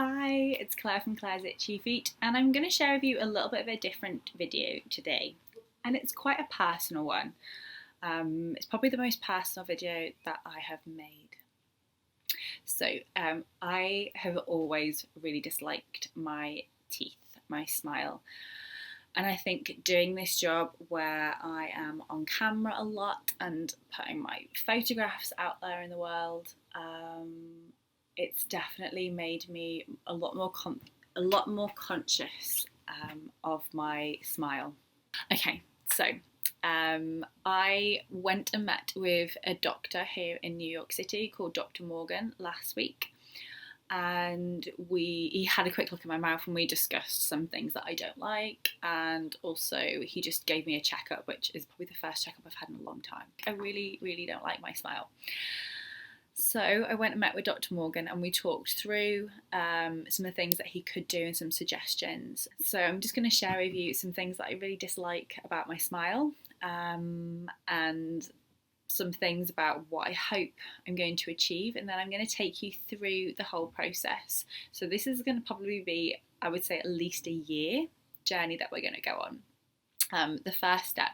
Hi, it's Claire from Claire's Itchy Feet, and I'm going to share with you a little bit of a different video today, and it's quite a personal one. It's probably the most personal video that I have made. So I have always really disliked my teeth, my smile, and I think doing this job where I am on camera a lot and putting my photographs out there in the world, it's definitely made me a lot more conscious of my smile. Okay, so I went and met with a doctor here in New York City called Dr. Morgan last week, and he had a quick look at my mouth and we discussed some things that I don't like, and also he just gave me a checkup, which is probably the first checkup I've had in a long time. I really don't like my smile. So I went and met with Dr. Morgan and we talked through some of the things that he could do and some suggestions. So I'm just going to share with you some things that I really dislike about my smile, and some things about what I hope I'm going to achieve, and then I'm going to take you through the whole process. So this is going to probably be, I would say, at least a year journey that we're going to go on. The first step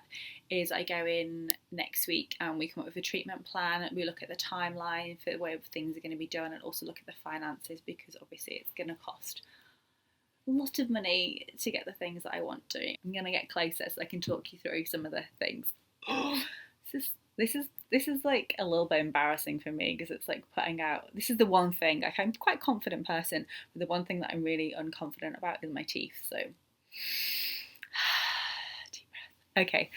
is I go in next week and we come up with a treatment plan. We look at the timeline for the way things are going to be done, and also look at the finances, because obviously it's going to cost a lot of money to get the things that I want to. I'm going to get closer so I can talk you through some of the things. This is like a little bit embarrassing for me, because it's like putting out, this is the one thing, like I'm quite a confident person, but the one thing that I'm really unconfident about is my teeth. So deep breath. Okay,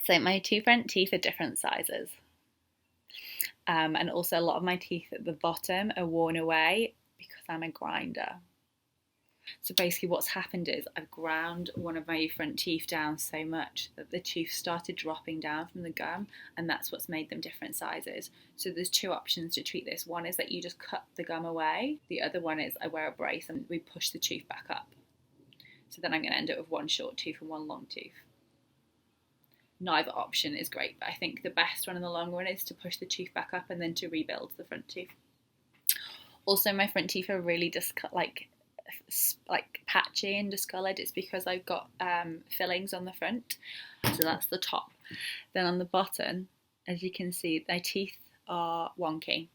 so my two front teeth are different sizes, and also a lot of my teeth at the bottom are worn away because I'm a grinder. So basically what's happened is I've ground one of my front teeth down so much that the tooth started dropping down from the gum, and that's what's made them different sizes. So there's two options to treat this. One is that you just cut the gum away. The other one is I wear a brace and we push the tooth back up. So then I'm going to end up with one short tooth and one long tooth. Neither option is great, but I think the best one in the long run is to push the tooth back up and then to rebuild the front tooth. Also, my front teeth are really just like patchy and discoloured. It's because I've got fillings on the front, so that's the top. Then on the bottom, as you can see, my teeth are wonky.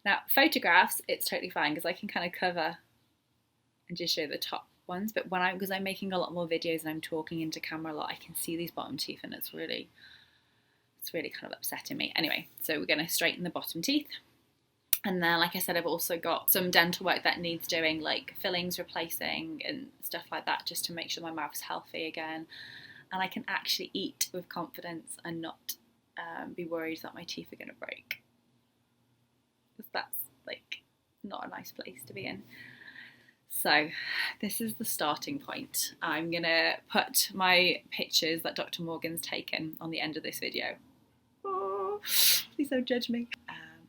Now photographs, it's totally fine because I can kind of cover and just show the top ones, but because I'm making a lot more videos and I'm talking into camera a lot, I can see these bottom teeth, and it's really kind of upsetting me. Anyway, so we're going to straighten the bottom teeth. And then, like I said, I've also got some dental work that needs doing, like fillings replacing and stuff like that, just to make sure my mouth's healthy again. And I can actually eat with confidence and not be worried that my teeth are going to break. Because that's, like, not a nice place to be in. So this is the starting point. I'm going to put my pictures that Dr. Morgan's taken on the end of this video. Oh, please don't judge me.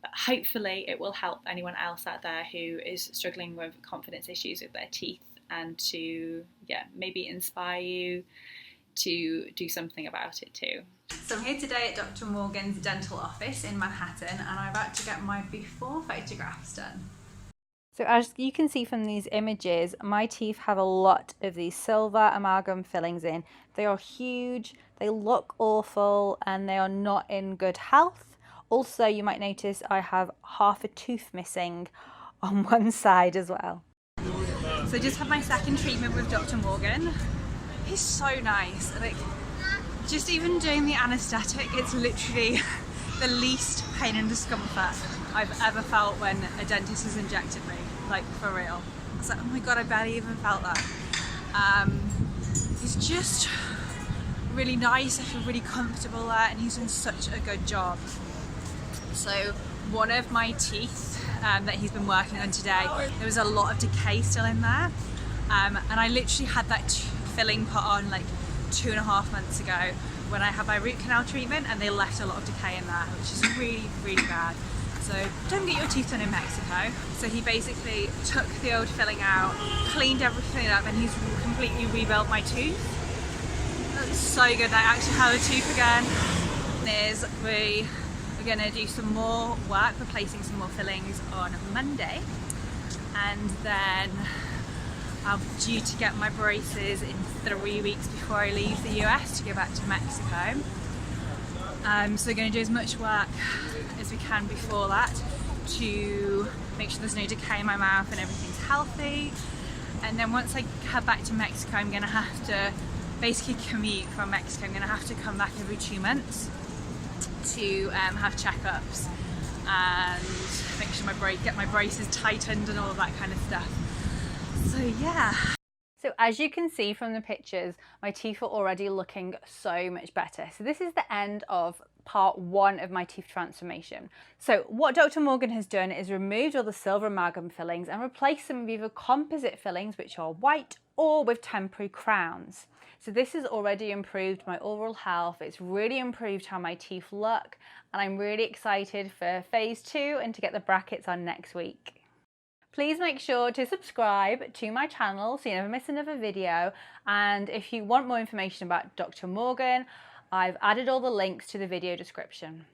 But hopefully it will help anyone else out there who is struggling with confidence issues with their teeth, and to, maybe inspire you to do something about it too. So I'm here today at Dr. Morgan's dental office in Manhattan, and I'm about to get my before photographs done. So as you can see from these images, my teeth have a lot of these silver amalgam fillings in. They are huge, they look awful, and they are not in good health. Also, you might notice I have half a tooth missing on one side as well. So I just had my second treatment with Dr. Morgan. He's so nice. Like, just even doing the anaesthetic, it's literally the least pain and discomfort I've ever felt when a dentist has injected me, like for real. I was like, oh my god, I barely even felt that. He's just really nice, I feel really comfortable there, and he's done such a good job. So one of my teeth that he's been working on today, there was a lot of decay still in there, and I literally had that filling put on like 2.5 months ago when I had my root canal treatment, and they left a lot of decay in there, which is really bad. So don't get your teeth done in Mexico. So he basically took the old filling out, cleaned everything up, and he's completely rebuilt my tooth. That's so good. I actually have a tooth again. We're going to do some more work, replacing some more fillings on Monday. and then I'm due to get my braces in 3 weeks before I leave the US to go back to Mexico. So we're going to do as much work as we can before that to make sure there's no decay in my mouth and everything's healthy. And then once I head back to Mexico, I'm going to have to basically commute from Mexico. I'm going to have to come back every 2 months to have checkups and make sure get my braces tightened and all of that kind of stuff. So yeah. So as you can see from the pictures, my teeth are already looking so much better. So this is the end of part 1 of my teeth transformation. So what Dr. Morgan has done is removed all the silver amalgam fillings and replaced them with either composite fillings, which are white, or with temporary crowns. So this has already improved my overall health. It's really improved how my teeth look, and I'm really excited for phase 2 and to get the brackets on next week. Please make sure to subscribe to my channel so you never miss another video, and if you want more information about Dr. Morgan, I've added all the links to the video description.